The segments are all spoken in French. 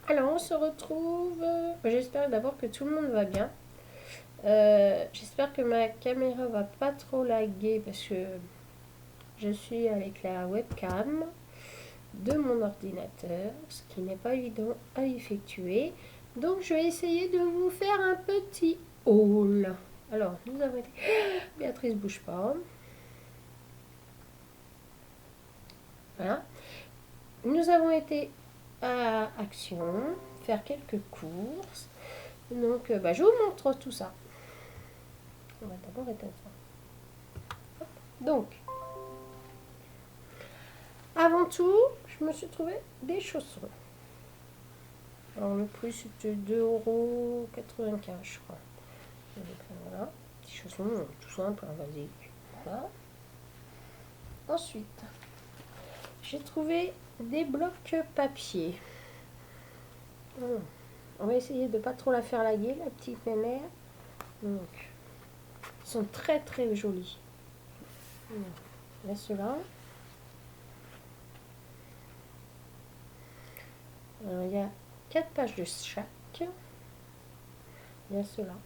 Alors, on se retrouve. J'espère d'abord que tout le monde va bien. J'espère que ma caméra va pas trop laguer parce que je suis avec la webcam de mon ordinateur, ce qui n'est pas évident à effectuer. Donc, je vais essayer de vous faire un petit haul. Alors, nous avons été. Béatrice, bouge pas. Voilà. Nous avons été à Action faire quelques courses. Donc, je vous montre tout ça. On va d'abord éteindre ça. Donc, avant tout, je me suis trouvé des chaussons. Alors, le prix c'était 2,95 €, je crois. Donc, voilà, petits chaussons, tout simple, vas-y. Voilà. Ensuite, j'ai trouvé des blocs papier. On va essayer de ne pas trop la faire laguer, la petite mémère. Donc, ils sont très très jolis. Il y a ceux-là. Il y a 4 pages de chaque. Il y a ceux-là.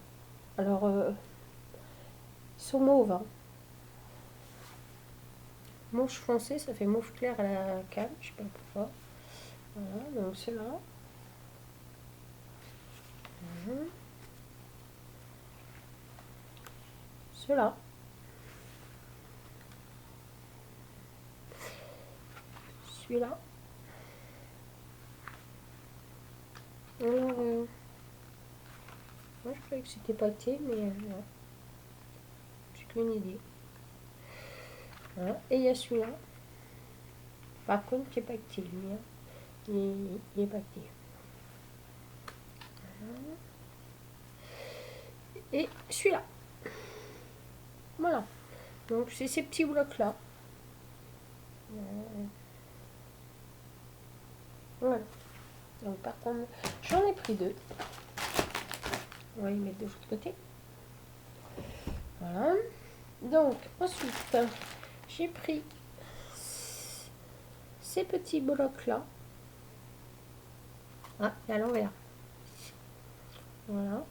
Alors, ils sont mauves. Hein. Mauve foncé, ça fait mauve clair à la canne, je sais pas pourquoi. Voilà, donc ceux-là. Ceux-là. Celui-là. Alors, moi je croyais que c'était pâté, mais non. J'ai qu'une idée. Voilà. Et il y a celui-là. Par contre, qui est pacté, lui. Hein. Il est pacté. Voilà. Et celui-là. Voilà. Donc, c'est ces petits blocs-là. Voilà. Donc, par contre, j'en ai pris 2. On va y mettre de l'autre côté. Voilà. Donc, ensuite, j'ai pris ces petits blocs-là. Ah, et à l'envers. Voilà.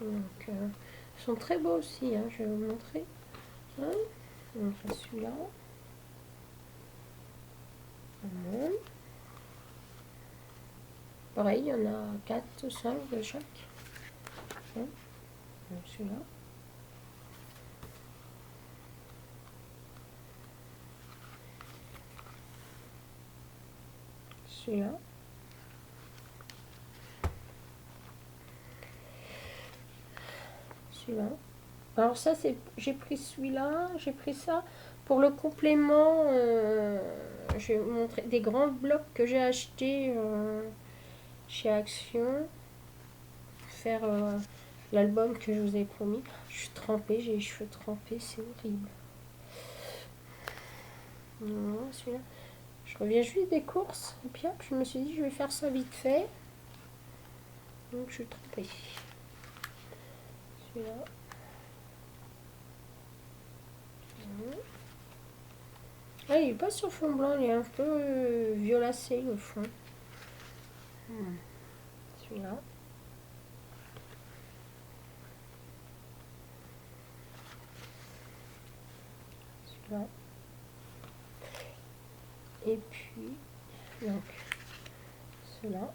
Donc, ils sont très beaux aussi, hein, je vais vous montrer. Hein. Donc, celui-là. Voilà. Pareil, il y en a 4 ou 5 de chaque. Hein. Donc, celui-là. Celui-là. Celui-là. Alors ça, j'ai pris celui-là, j'ai pris ça pour le complément. Je vais vous montrer des grands blocs que j'ai achetés chez Action. Faire l'album que je vous ai promis. Je suis trempée, j'ai les cheveux trempés, c'est horrible. Celui-là. Je reviens juste des courses, et puis hop, je me suis dit je vais faire ça vite fait. Donc je suis trempée. Celui-là. Ah, il est pas sur fond blanc, il est un peu violacé le fond. Celui-là. Celui-là. Et puis, donc, cela.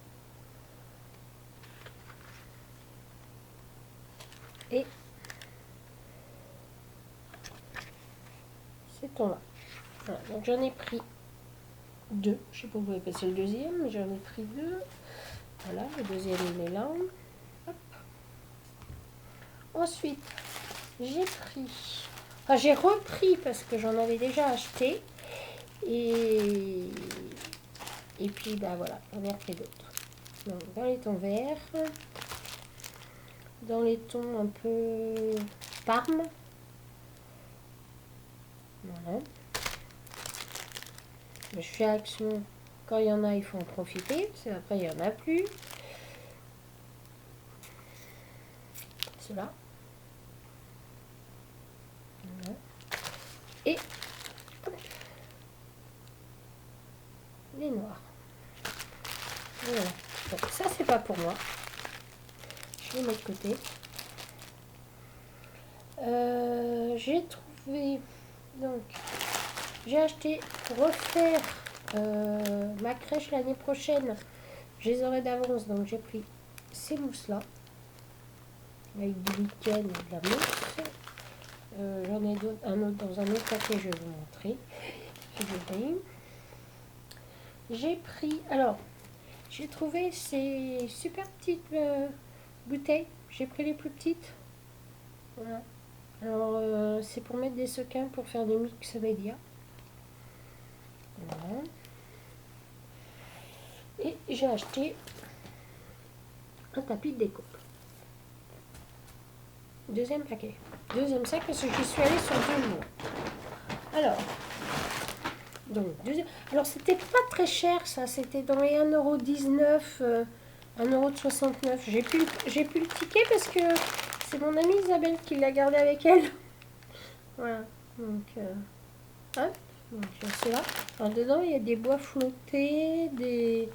Et ces tons-là. Voilà, donc j'en ai pris 2. Je sais pas où vous avez passé le deuxième, mais j'en ai pris 2. Voilà, le deuxième il est là. Hop. Ensuite, j'ai pris. Enfin, j'ai repris parce que j'en avais déjà acheté. Et puis, voilà, j'en ai repris d'autres. Donc, dans les tons verts, dans les tons un peu parme. Voilà. Je fais Action. Quand il y en a, il faut en profiter. Parce qu'après, il n'y en a plus. Cela. Voilà. Et hop, les noirs. Voilà. Donc pas pour moi. Je vais mettre de côté. J'ai trouvé, donc, j'ai acheté pour refaire ma crèche l'année prochaine. Je les aurai d'avance, donc j'ai pris ces mousses là avec du lichen et de la mousse. J'en ai un autre dans un autre paquet, je vais vous montrer. J'ai pris, alors j'ai trouvé ces super petites bouteilles. J'ai pris les plus petites. Voilà. Alors c'est pour mettre des sequins pour faire des mix médias. Voilà. Et j'ai acheté un tapis de découpe. Deuxième paquet. Deuxième sac parce que j'y suis allée sur 2 jours. Alors, donc, alors c'était pas très cher ça, c'était dans les 1,19 €, 1,69 €. J'ai pu le ticket parce que c'est mon amie Isabelle qui l'a gardé avec elle. Voilà, donc, hop, donc c'est là. Alors dedans il y a des bois flottés, des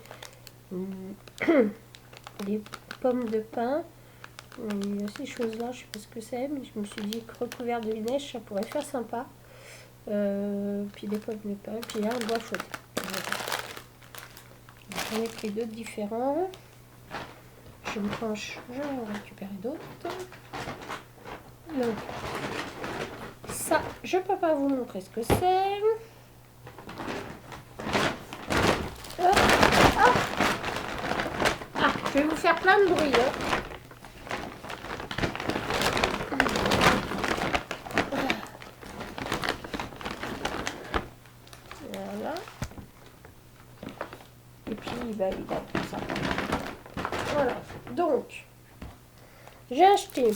pommes de pin. Il y a ces choses-là, je sais pas ce que c'est, mais je me suis dit que recouvert de neige, ça pourrait faire sympa. Puis des pommes de pin, puis là un bois flotté. J'en ai pris d'autres différents. Je me penche, je vais en récupérer d'autres. Donc, ça, je peux pas vous montrer ce que c'est. Ah, je vais vous faire plein de bruit. Voilà. Et puis, bah, il a tout ça. Voilà. Donc, j'ai acheté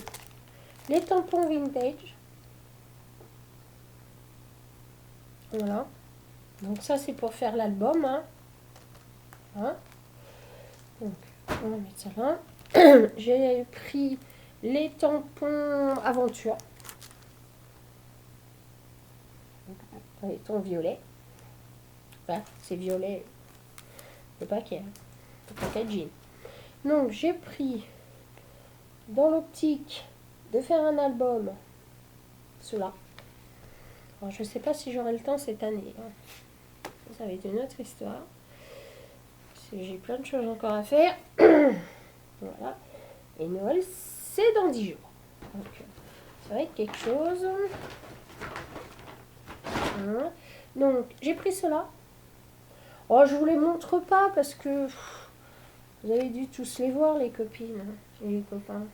les tampons vintage. Voilà. Donc ça, c'est pour faire l'album. Hein. Hein. Donc, on va mettre ça là. J'ai pris les tampons Aventure. Les tons violets. Voilà, c'est violet. Le paquet. Le paquet de jeans. Donc, j'ai pris dans l'optique de faire un album cela. Alors, je ne sais pas si j'aurai le temps cette année. Hein. Ça va être une autre histoire. J'ai plein de choses encore à faire. Voilà. Et Noël, c'est dans 10 jours. Donc, ça va être quelque chose. Voilà. Donc, j'ai pris cela. Oh, je vous les montre pas parce que vous avez dû tous les voir, les copines et les copains.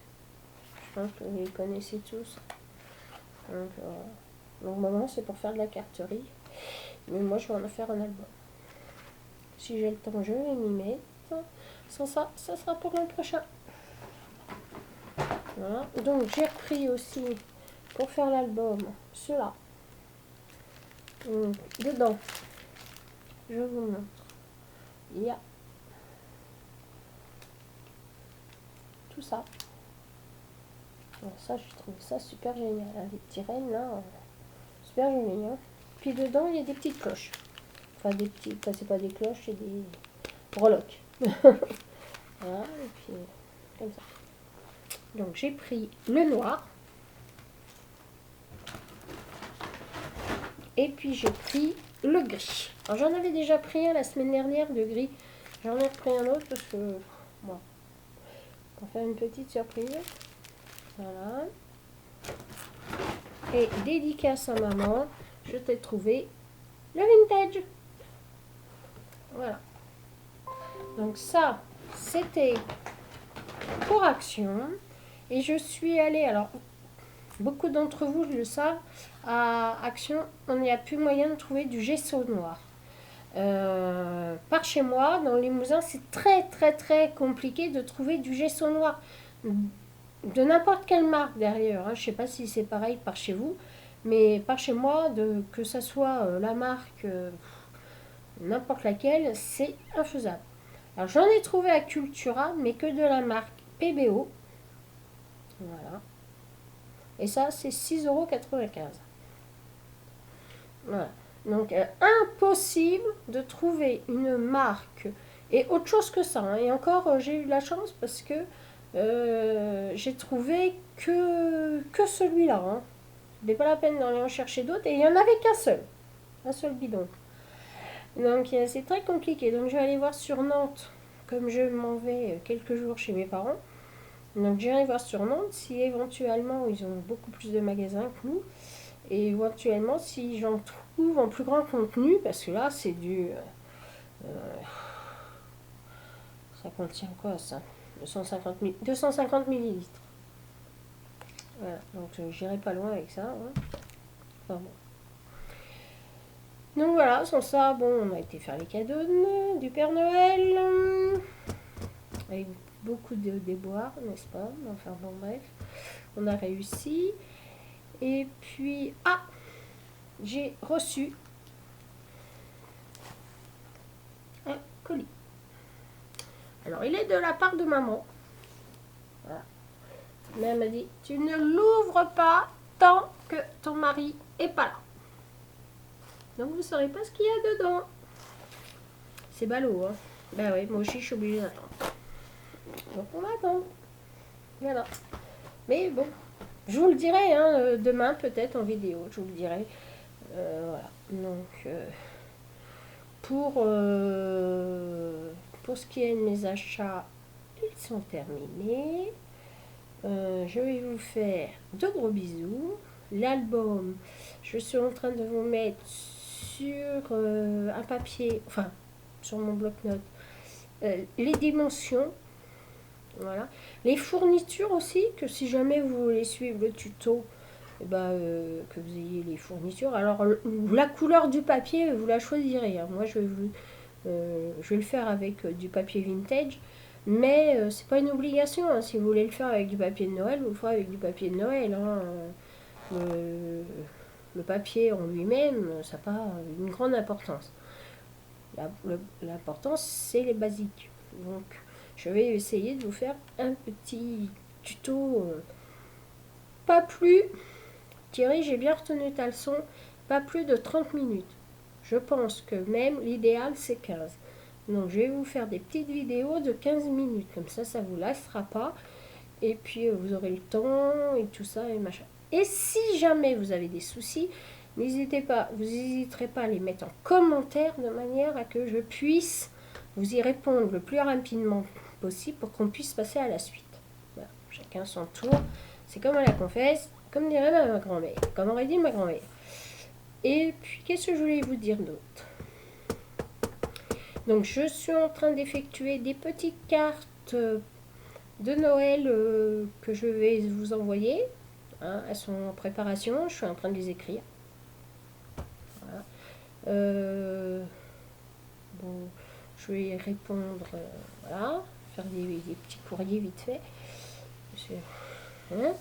Je pense que vous les connaissez tous. Donc, normalement, c'est pour faire de la carterie. Mais moi, je vais en faire un album. Si j'ai le temps, je vais m'y mettre. Sans ça, ça sera pour l'an prochain. Voilà. Donc, j'ai repris aussi, pour faire l'album, cela. Dedans, je vous montre. Il y a tout ça. Alors ça, j'ai trouvé ça super génial. Hein. Les petits rennes, là, super joli. Hein. Puis dedans, il y a des petites cloches. Enfin, des petites, c'est pas des cloches, c'est des breloques. Voilà, et puis comme ça. Donc, j'ai pris le noir. Et puis, j'ai pris le gris. Alors, j'en avais déjà pris un la semaine dernière de gris. J'en ai repris un autre parce que, bon, pour faire une petite surprise. Voilà. Et dédicace à maman, je t'ai trouvé le vintage. Voilà. Donc ça, c'était pour Action. Et je suis allée, alors, beaucoup d'entre vous le savent, à Action, on n'y a plus moyen de trouver du gesso noir. Par chez moi, dans les Limousin, c'est très compliqué de trouver du gesso noir. De n'importe quelle marque derrière. Hein. Je ne sais pas si c'est pareil par chez vous. Mais par chez moi, que ça soit la marque, n'importe laquelle, c'est infaisable. Alors j'en ai trouvé à Cultura, mais que de la marque PBO. Voilà. Et ça, c'est 6,95 €. Voilà. Donc impossible de trouver une marque Et autre chose que ça, hein. Et encore, j'ai eu de la chance parce que j'ai trouvé que celui-là. Hein. C'était pas la peine d'aller en chercher d'autres. Et il n'y en avait qu'un seul. Un seul bidon. Donc c'est très compliqué. Donc je vais aller voir sur Nantes, comme je m'en vais quelques jours chez mes parents. Donc j'irai voir sur Nantes si éventuellement ils ont beaucoup plus de magasins que nous. Et éventuellement si j'en trouve en plus grand contenu, parce que là c'est du... ça contient quoi ça 250 millilitres. Voilà, donc j'irai pas loin avec ça. Hein. Enfin, bon. Donc voilà, sans ça, bon, on a été faire les cadeaux du Père Noël. Avec beaucoup de déboires, n'est-ce pas? Enfin bon, bref, on a réussi. Et puis, j'ai reçu un colis. Alors, il est de la part de maman. Voilà. Mais elle m'a dit, tu ne l'ouvres pas tant que ton mari est pas là. Donc, vous ne saurez pas ce qu'il y a dedans. C'est ballot, hein. Ben oui, moi aussi, je suis obligée d'attendre. Donc, on va attendre. Voilà. Mais bon, je vous le dirai, hein, demain, peut-être en vidéo, je vous le dirai. Voilà. Donc, pour ce qui est de mes achats, ils sont terminés. Je vais vous faire de gros bisous. L'album, je suis en train de vous mettre sur un papier, enfin sur mon bloc-notes, les dimensions. Voilà. Les fournitures aussi, que si jamais vous voulez suivre le tuto, eh ben, que vous ayez les fournitures. Alors la couleur du papier, vous la choisirez. Hein. Moi je vais le faire avec du papier vintage. Mais c'est pas une obligation. Hein. Si vous voulez le faire avec du papier de Noël, vous le ferez avec du papier de Noël. Hein. Le papier en lui-même, ça n'a pas une grande importance. L'importance, c'est les basiques. Donc, je vais essayer de vous faire un petit tuto. Pas plus, Thierry, j'ai bien retenu ta leçon, pas plus de 30 minutes. Je pense que même l'idéal, c'est 15. Donc, je vais vous faire des petites vidéos de 15 minutes. Comme ça vous lassera pas. Et puis, vous aurez le temps et tout ça et machin. Et si jamais vous avez des soucis, n'hésitez pas, vous n'hésiterez pas à les mettre en commentaire de manière à que je puisse vous y répondre le plus rapidement possible pour qu'on puisse passer à la suite. Voilà, chacun son tour. C'est comme à la confesse, comme dirait ma grand-mère, comme aurait dit ma grand-mère. Et puis, qu'est-ce que je voulais vous dire d'autre? Donc, je suis en train d'effectuer des petites cartes de Noël que je vais vous envoyer. Hein, elles sont en préparation, je suis en train de les écrire. Voilà. Bon, je vais répondre, voilà, faire des petits courriers vite fait. Hein.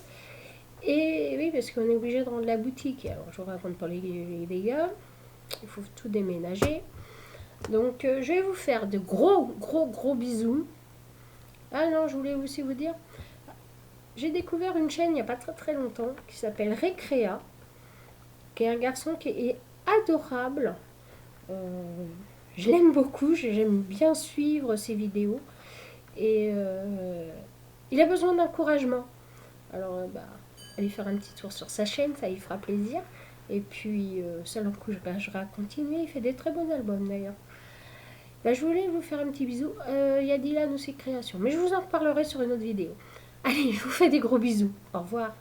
Et oui, parce qu'on est obligé de rendre la boutique. Alors, je vous raconte pas les dégâts. Il faut tout déménager. Donc, je vais vous faire de gros bisous. Ah non, je voulais aussi vous dire, j'ai découvert une chaîne il n'y a pas très longtemps qui s'appelle Récréa, qui est un garçon qui est adorable. Je l'aime beaucoup, j'aime bien suivre ses vidéos. Et il a besoin d'encouragement. Alors, allez faire un petit tour sur sa chaîne, ça lui fera plaisir. Et puis, ça l'encouragera à continuer. Il fait des très bons albums d'ailleurs. Je voulais vous faire un petit bisou. Il y a Dylan aussi création. Mais je vous en reparlerai sur une autre vidéo. Allez, je vous fais des gros bisous. Au revoir.